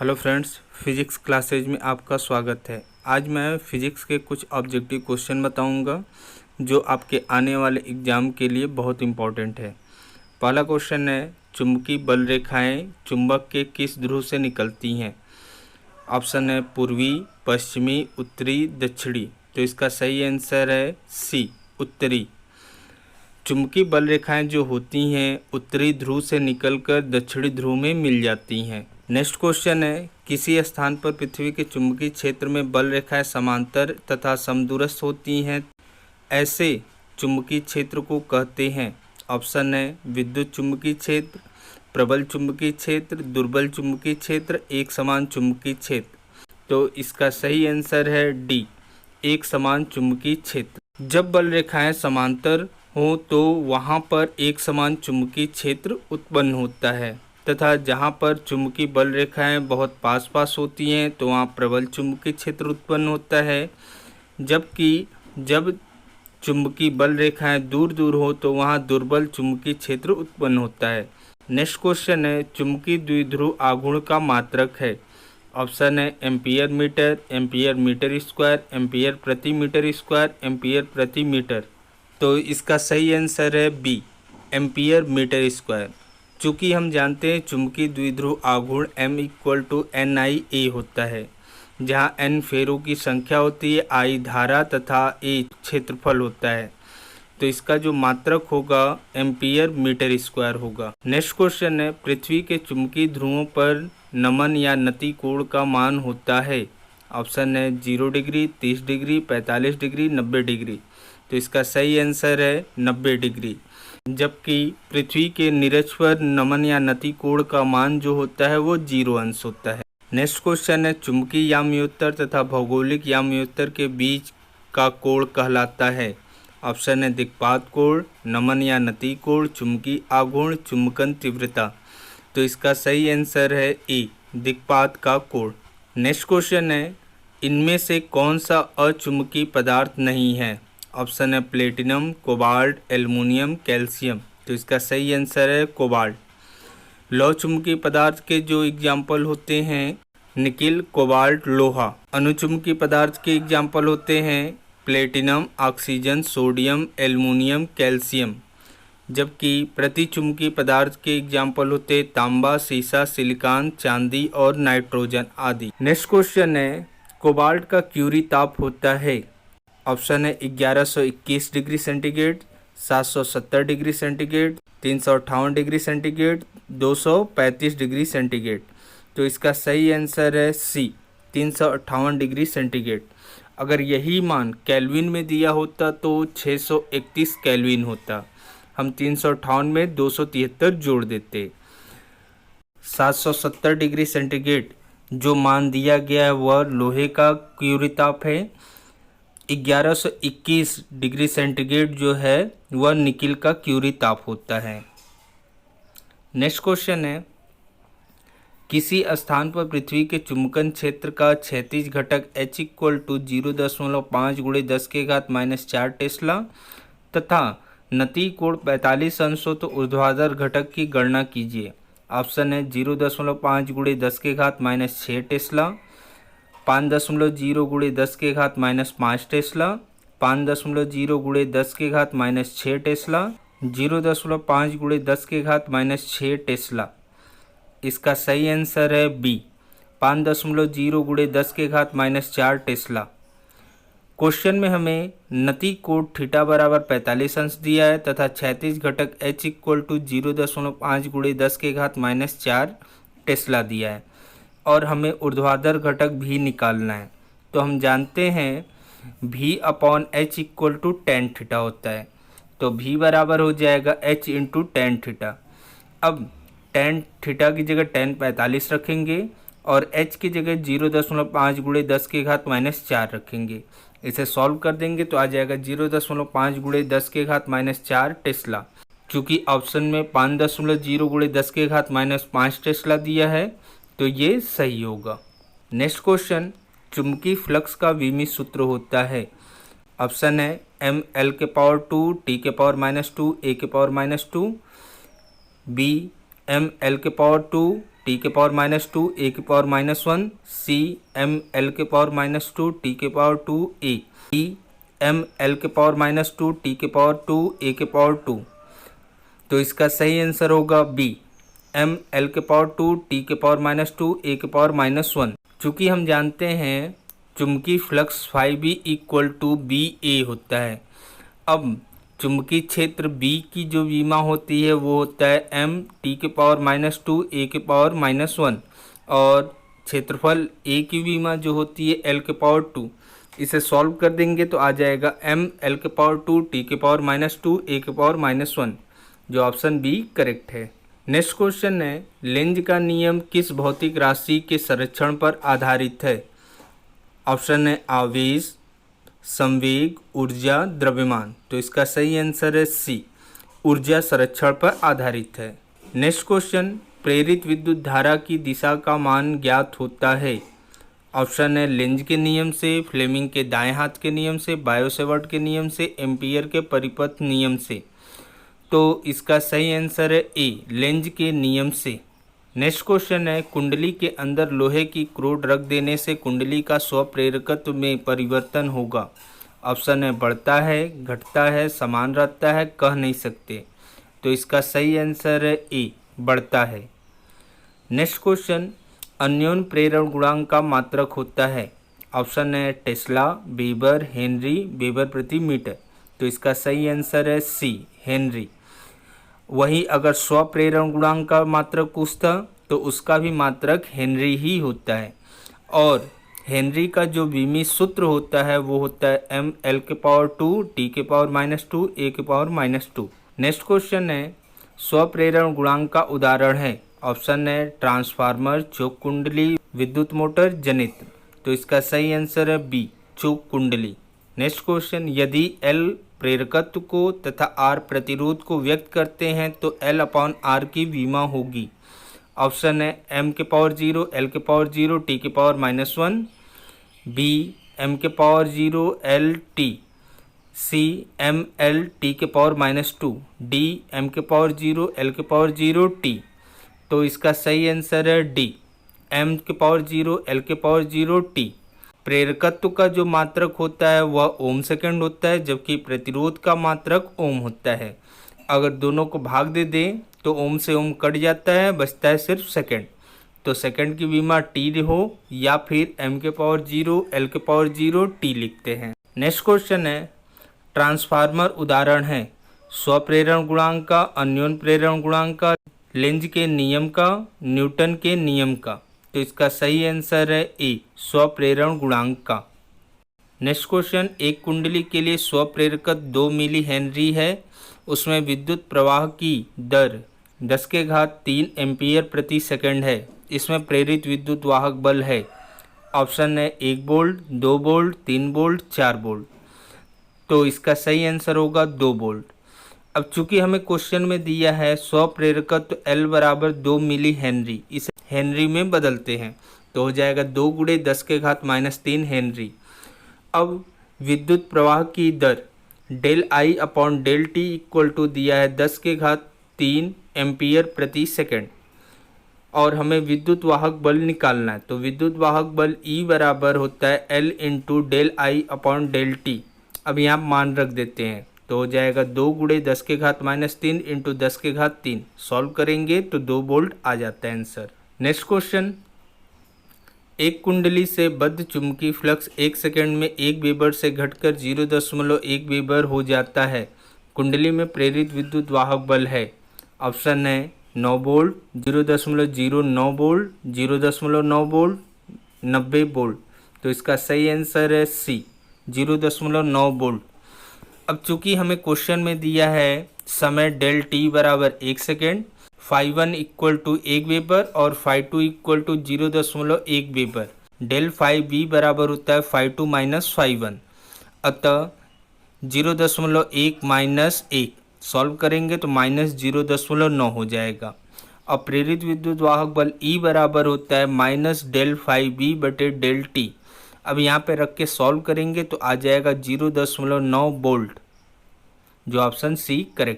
Hello friends, physics classes में आपका स्वागत है। आज मैं फिजिक्स के कुछ ऑब्जेक्टिव क्वेश्चन बताऊंगा जो आपके आने वाले एग्ज़ाम के लिए बहुत इम्पोर्टेंट है। पहला क्वेश्चन है, चुंबकीय बल रेखाएं चुंबक के किस ध्रुव से निकलती हैं? ऑप्शन है पूर्वी, पश्चिमी, उत्तरी, दक्षिणी। तो इसका सही आंसर है सी, उत्तरी। चुंबकीय बल रेखाएं जो होती हैं उत्तरी ध्रुव से निकलकर दक्षिणी ध्रुव में मिल जाती हैं। नेक्स्ट क्वेश्चन है, किसी स्थान पर पृथ्वी के चुंबकीय क्षेत्र में बल रेखाएं समांतर तथा समदूरस्थ होती हैं, ऐसे चुंबकीय क्षेत्र को कहते हैं। ऑप्शन है विद्युत चुंबकीय क्षेत्र, प्रबल चुंबकीय क्षेत्र, दुर्बल चुंबकीय क्षेत्र, एक समान चुंबकीय क्षेत्र। तो इसका सही आंसर है डी, एक समान चुंबकीय क्षेत्र। जब बल रेखाएं समांतर हो तो वहाँ पर एक समान चुंबकीय क्षेत्र उत्पन्न होता है तथा जहाँ पर चुंबकीय बल रेखाएं बहुत पास पास होती हैं तो वहाँ प्रबल चुंबकीय क्षेत्र उत्पन्न होता है, जबकि जब चुंबकीय बल रेखाएं दूर दूर हो तो वहाँ दुर्बल चुंबकीय क्षेत्र उत्पन्न होता है। नेक्स्ट क्वेश्चन है, चुंबकीय द्विध्रुव आघूर्ण का मात्रक है। ऑप्शन है ampere metre, ampere metre square, ampere प्रति मीटर स्क्वायर, एम्पियर प्रति मीटर। तो इसका सही आंसर है बी, एम्पियर मीटर स्क्वायर। चूँकि हम जानते हैं चुंबकीय द्विध्रुव आघूर्ण M=NIA होता है, जहाँ N फेरों की संख्या होती है, I धारा तथा A क्षेत्रफल होता है। तो इसका जो मात्रक होगा एम्पियर मीटर स्क्वायर होगा। नेक्स्ट क्वेश्चन है, पृथ्वी के चुंबकीय ध्रुवों पर नमन या नति कोण का मान होता है। ऑप्शन है 0 डिग्री, 30 डिग्री, 45 डिग्री, 90 डिग्री। तो इसका सही आंसर है 90 डिग्री, जबकि पृथ्वी के निरक्ष पर नमन या नति कोण का मान जो होता है वो 0 अंश होता है। नेक्स्ट क्वेश्चन है, चुंबकीय याम्योत्तर तथा भौगोलिक याम्योत्तर के बीच का कोण कहलाता है। ऑप्शन है दिक्पात कोण, नमन या नति कोण, चुंबकीय आघूर्ण, चुंबकन तीव्रता। तो इसका सही आंसर है ए, दिक्पात का कोण। नेक्स्ट क्वेश्चन है, इनमें से कौन सा अचुंबकीय पदार्थ नहीं है? ऑप्शन है प्लेटिनम, कोबाल्ट, एल्युमिनियम, कैल्शियम। तो इसका सही आंसर है कोबाल्ट। लौह चुंबकीय पदार्थ के जो एग्जाम्पल होते हैं निकिल, कोबाल्ट, लोहा। अनुचुंबकीय पदार्थ के एग्जाम्पल होते हैं platinum, oxygen, sodium, aluminium, calcium. जबकि प्रतिचुंबकीय पदार्थ के एग्जाम्पल होते तांबा, सीसा, सिलिकॉन, चांदी और नाइट्रोजन आदि। नेक्स्ट क्वेश्चन है, कोबाल्ट का क्यूरी ताप होता है। ऑप्शन है 1121 degree centigrade, 770 degree centigrade, 358 degree centigrade, 235 degree centigrade. तो इसका सही आंसर है सी, 358 डिग्री सेंटीग्रेड। अगर यही मान केल्विन में दिया होता तो 631 केल्विन होता। हम 358 में 273 जोड़ देते। 770 डिग्री सेंटीग्रेड जो मान दिया गया है वह लोहे का क्यूरी ताप है। 1121 डिग्री सेंटीग्रेड जो है वह निकिल का क्यूरी ताप होता है। नेक्स्ट क्वेश्चन है, किसी स्थान पर पृथ्वी के चुंबकन क्षेत्र का क्षैतिज घटक H=0.5 × 10⁻⁴ टेस्ला तथा नति कोण 45 अंश हो तो ऊर्ध्वाधर घटक की गणना कीजिए। ऑप्शन है 0.5 × 10⁻⁶ टेस्ला, 5.0 × 10⁻⁵ टेस्ला, 5.0 × 10⁻⁶ टेस्ला, 0.5 × 10⁻⁶ टेस्ला। इसका सही आंसर है बी, 5.0 × 10⁻⁴ टेस्ला। क्वेश्चन में हमें नति कोण थीटा बराबर 45 अंश दिया है तथा क्षैतिज घटक H=0.5 × 10⁻⁴ टेस्ला दिया है और हमें ऊर्ध्वाधर घटक भी निकालना है। तो हम जानते हैं V/H = tan थीटा होता है, तो V बराबर हो जाएगा H × tan थीटा। अब tan थीटा की जगह tan 45 रखेंगे और H की जगह 0.5 × 10⁻⁴ रखेंगे। इसे सॉल्व कर देंगे तो आ जाएगा 0.5 × 10⁻⁴ टेस्ला। क्योंकि ऑप्शन में 5.0 × 10⁻⁵ टेस्ला दिया है तो ये सही होगा। नेक्स्ट क्वेश्चन, चुंबकीय फ्लक्स का विमीय सूत्र होता है। ऑप्शन है mL⁻², T⁻², A⁻², B mL⁻², T के पावर -2 ए के पावर -1, सी एम एल के पावर -2 टी के power 2 A, D M L के पावर -2 टी के पावर 2 ए के पावर 2। तो इसका सही आंसर होगा बी, एम एल के पावर 2 टी के पावर -2 ए के पावर -1। चूँकि हम जानते हैं चुंबकीय flux phi B equal to B A होता है। अब चुंबकीय क्षेत्र B की जो विमा होती है वो होता है m टी के पावर -2 a के पावर -1, और क्षेत्रफल A की विमा जो होती है L के पावर 2। इसे सॉल्व कर देंगे तो आ जाएगा m L के पावर 2 टी के पावर -2 a के पावर -1, जो ऑप्शन बी करेक्ट है। नेक्स्ट क्वेश्चन है, लेंज का नियम किस भौतिक राशि के संरक्षण पर आधारित है? ऑप्शन है आवेश, संवेग, ऊर्जा, द्रव्यमान। तो इसका सही आंसर है सी, ऊर्जा संरक्षण पर आधारित है। नेक्स्ट क्वेश्चन, प्रेरित विद्युत धारा की दिशा का मान ज्ञात होता है? ऑप्शन है लेंज के नियम से, फ्लेमिंग के दाएं हाथ के नियम से, बायो-सेवर्ट के नियम से, एम्पियर के परिपथ नियम से। तो इसका सही आंसर है ए, लेंज के नियम से। नेक्स्ट क्वेश्चन है, कुंडली के अंदर लोहे की क्रोड रख देने से कुंडली का स्वप्रेरकत्व में परिवर्तन होगा? ऑप्शन है बढ़ता है, घटता है, समान रहता है, कह नहीं सकते। तो इसका सही आंसर है ए, बढ़ता है। नेक्स्ट क्वेश्चन, अन्योन प्रेरण गुणांक का मात्रक होता है? ऑप्शन है टेस्ला, वेबर, हेनरी, वेबर प्रति मीटर। तो इसका सही आंसर है सी, हेनरी। वहीं अगर स्वप्रेरण गुणांक का मात्रक पूछता तो उसका भी मात्रक हेनरी ही होता है, और हेनरी का जो विमीय सूत्र होता है वो होता है एम एल के पावर 2 टी के पावर -2 ए के पावर -2। नेक्स्ट क्वेश्चन है, स्वप्रेरण गुणांक का उदाहरण है? ऑप्शन है ट्रांसफार्मर, चौक कुंडली, विद्युत मोटर, जनित्र। तो इसका सही आंसर है बी, चौक कुंडली। नेक्स्ट क्वेश्चन, यदि एल प्रेरकत्व को तथा आर प्रतिरोध को व्यक्त करते हैं तो एल अपॉन आर की विमा होगी? ऑप्शन है एम के पावर 0, एल के पावर 0, टी के पावर -1, बी एम के power 0 L T, C M L T के पावर -2, डी एम के पावर 0 एल के पावर 0 टी। तो इसका सही आंसर है डी, एम के पावर 0 एल के पावर 0 टी। प्रेरकत्व का जो मात्रक होता है वह ओम सेकंड होता है, जबकि प्रतिरोध का मात्रक ओम होता है। अगर दोनों को भाग दे दें तो ओम से ओम कट जाता है, बचता है सिर्फ सेकंड। तो सेकंड की विमा टी हो या फिर एम के पावर 0 एल के पावर 0 टी लिखते हैं। नेक्स्ट क्वेश्चन है, ट्रांसफार्मर उदाहरण है? स्वप्रेरण गुणांक का, अन्योन प्रेरण गुणांक का, लेंज के नियम का, न्यूटन के नियम का। तो इसका सही आंसर है ए, स्वप्रेरण गुणांक का। नेक्स्ट क्वेश्चन, एक कुंडली के लिए स्वप्रेरकत्व 2 मिली हेनरी है, उसमें विद्युत प्रवाह की दर 10⁻³ एम्पीयर प्रति सेकंड है, इसमें प्रेरित विद्युत वाहक बल है? ऑप्शन है 1 वोल्ट, 2 वोल्ट, 3 वोल्ट, 4 वोल्ट। तो इसका सही आंसर होगा 2 वोल्ट। अब चूंकि हमें क्वेश्चन में दिया है स्वप्रेरकत्व L बराबर 2 मिली हेनरी, इसे हेनरी में बदलते हैं तो हो जाएगा 2 × 10⁻³ हेनरी। अब विद्युत प्रवाह की दर del I upon del T equal to दिया है 10⁻³ एम्पीयर प्रति सेकंड, और हमें विद्युत वाहक बल निकालना है। तो विद्युत वाहक बल E बराबर होता है L × del I upon del T. अब यहाँ मान रख देते हैं तो हो जाएगा 2 × 10⁻³ × 10⁻³ सॉल्व करेंगे तो 2 वोल्ट आ जाता है आंसर। नेक्स्ट क्वेश्चन, एक कुंडली से बद्ध चुंबकीय फ्लक्स 1 सेकंड में 1 वेबर से घटकर 0.1 वेबर हो जाता है, कुंडली में प्रेरित विद्युत वाहक बल है? ऑप्शन है 9 वोल्ट, 0.09 वोल्ट, 0.9 वोल्ट, 90 वोल्ट। तो इसका सही आंसर है सी, 0.9 वोल्ट। अब चूंकि हमें क्वेश्चन में दिया है समय डेल टी बराबर 1 सेकेंड, φ1 इक्वल टू 1 वेबर और φ2 equal to 0.1 weber, del phi B बराबर होता है φ2 माइनस φ1, अतः 0.1 माइनस 1 सॉल्व करेंगे तो -0.9 हो जाएगा। अब प्रेरित विद्युत वाहक बल E बराबर होता है माइनस डेल फाई बी बटे डेल टी। अब यहाँ पे रख के सॉल्व करेंगे तो आ जाएगा 0.9 वोल्ट, जो ऑप्शन सी करेक्ट।